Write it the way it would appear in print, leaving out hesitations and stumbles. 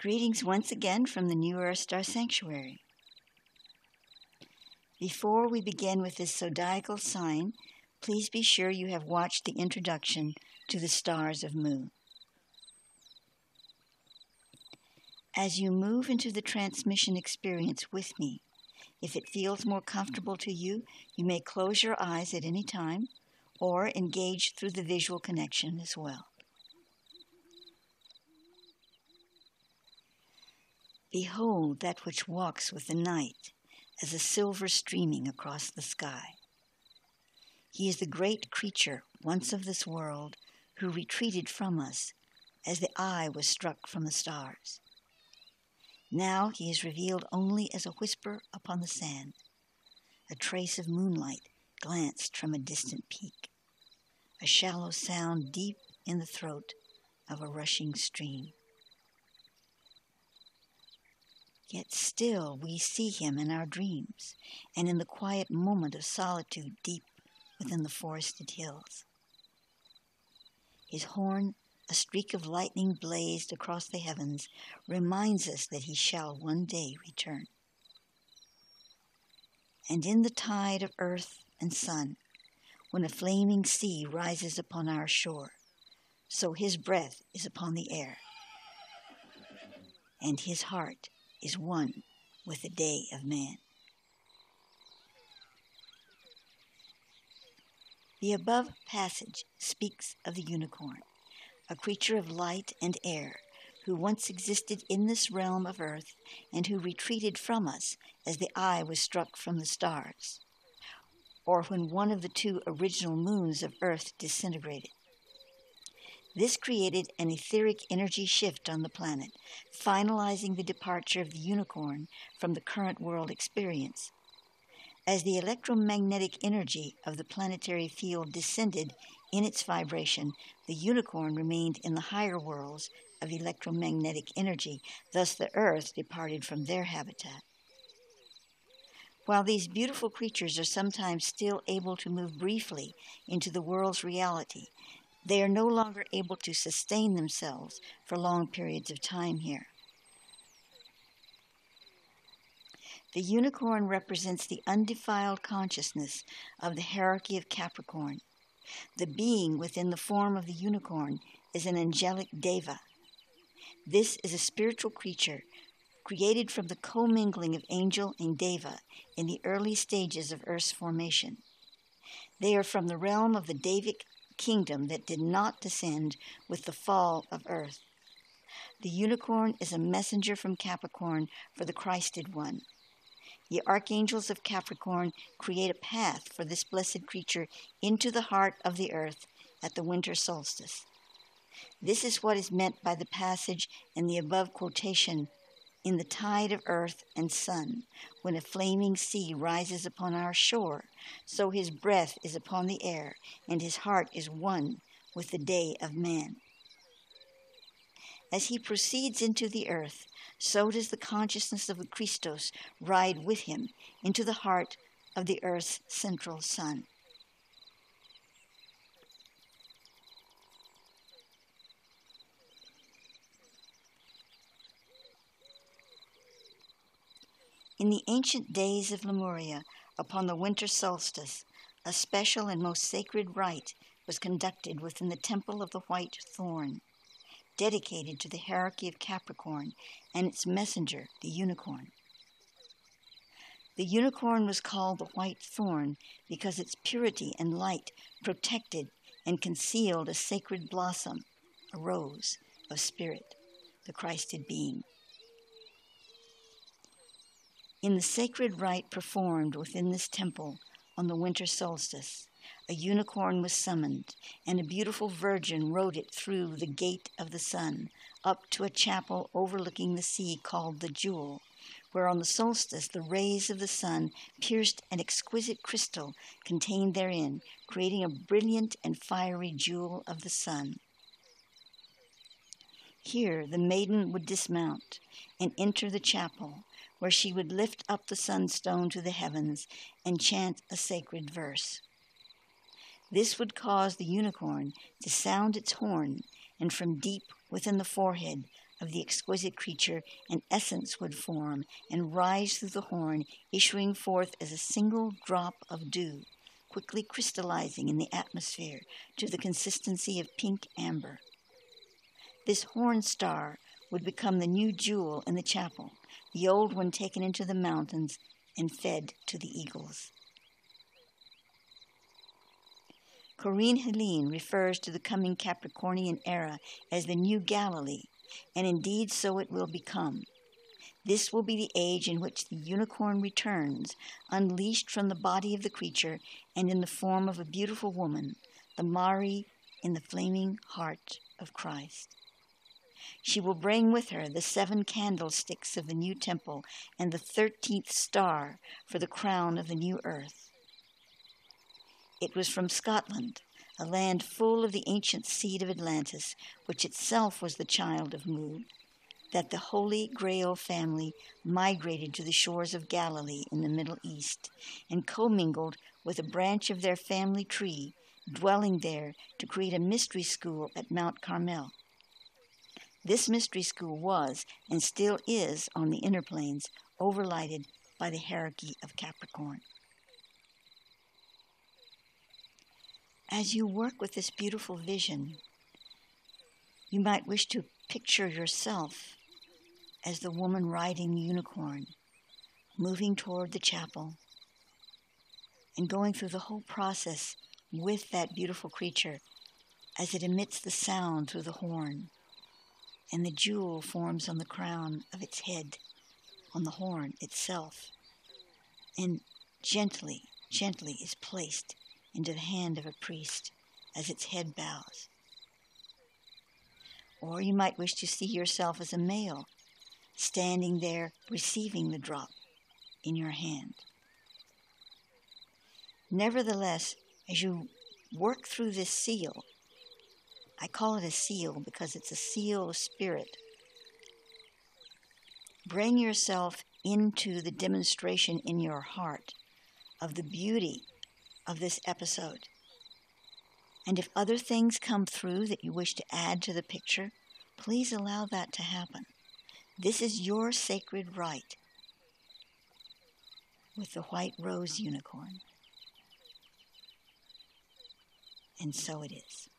Greetings once again from the New Earth Star Sanctuary. Before we begin with this zodiacal sign, please be sure you have watched the introduction to the stars of Mu. As you move into the transmission experience with me, if it feels more comfortable to you, you may close your eyes at any time or engage through the visual connection as well. Behold that which walks with the night as a silver streaming across the sky. He is the great creature, once of this world, who retreated from us as the eye was struck from the stars. Now he is revealed only as a whisper upon the sand, a trace of moonlight glanced from a distant peak, a shallow sound deep in the throat of a rushing stream. Yet still we see him in our dreams and in the quiet moment of solitude deep within the forested hills. His horn, a streak of lightning blazed across the heavens, reminds us that he shall one day return. And in the tide of earth and sun, when a flaming sea rises upon our shore, so his breath is upon the air, and his heart is one with the day of man. The above passage speaks of the unicorn, a creature of light and air who once existed in this realm of earth and who retreated from us as the eye was struck from the stars, or when one of the two original moons of earth disintegrated. This created an etheric energy shift on the planet, finalizing the departure of the unicorn from the current world experience. As the electromagnetic energy of the planetary field descended in its vibration, the unicorn remained in the higher worlds of electromagnetic energy, thus the earth departed from their habitat. While these beautiful creatures are sometimes still able to move briefly into the world's reality, they are no longer able to sustain themselves for long periods of time here. The unicorn represents the undefiled consciousness of the hierarchy of Capricorn. The being within the form of the unicorn is an angelic deva. This is a spiritual creature created from the commingling of angel and deva in the early stages of Earth's formation. They are from the realm of the Devic kingdom that did not descend with the fall of earth. The unicorn is a messenger from Capricorn for the Christed one. The archangels of Capricorn create a path for this blessed creature into the heart of the earth at the winter solstice. This is what is meant by the passage in the above quotation, "In the tide of earth and sun, when a flaming sea rises upon our shore, so his breath is upon the air, and his heart is one with the day of man." As he proceeds into the earth, so does the consciousness of the Christos ride with him into the heart of the earth's central sun. In the ancient days of Lemuria, upon the winter solstice, a special and most sacred rite was conducted within the temple of the White Thorn, dedicated to the hierarchy of Capricorn and its messenger, the unicorn. The unicorn was called the White Thorn because its purity and light protected and concealed a sacred blossom, a rose of spirit, the Christed being. In the sacred rite performed within this temple on the winter solstice, a unicorn was summoned, and a beautiful virgin rode it through the gate of the sun, up to a chapel overlooking the sea called the Jewel, where on the solstice the rays of the sun pierced an exquisite crystal contained therein, creating a brilliant and fiery jewel of the sun. Here the maiden would dismount and enter the chapel, where she would lift up the sunstone to the heavens and chant a sacred verse. This would cause the unicorn to sound its horn, and from deep within the forehead, a of the exquisite creature, an essence would form and rise through the horn, issuing forth as a single drop of dew, quickly crystallizing in the atmosphere to the consistency of pink amber. This horn star would become the new jewel in the chapel, the old one taken into the mountains and fed to the eagles. Corinne Helene refers to the coming Capricornian era as the New Galilee, and indeed so it will become. This will be the age in which the unicorn returns, unleashed from the body of the creature and in the form of a beautiful woman, the Mari in the flaming heart of Christ. She will bring with her the 7 candlesticks of the new temple and the 13th star for the crown of the new earth. It was from Scotland, a land full of the ancient seed of Atlantis, which itself was the child of Mu, that the Holy Grail family migrated to the shores of Galilee in the Middle East and commingled with a branch of their family tree, dwelling there to create a mystery school at Mount Carmel. This mystery school was, and still is, on the inner planes, overlighted by the hierarchy of Capricorn. As you work with this beautiful vision, you might wish to picture yourself as the woman riding the unicorn, moving toward the chapel, and going through the whole process with that beautiful creature as it emits the sound through the horn, and the jewel forms on the crown of its head, on the horn itself, and gently is placed into the hand of a priest as its head bows. Or you might wish to see yourself as a male, standing there receiving the drop in your hand. Nevertheless, as you work through this seal, I call it a seal because it's a seal of spirit, bring yourself into the demonstration in your heart of the beauty of this episode. And if other things come through that you wish to add to the picture, please allow that to happen. This is your sacred right with the white rose unicorn. And so it is.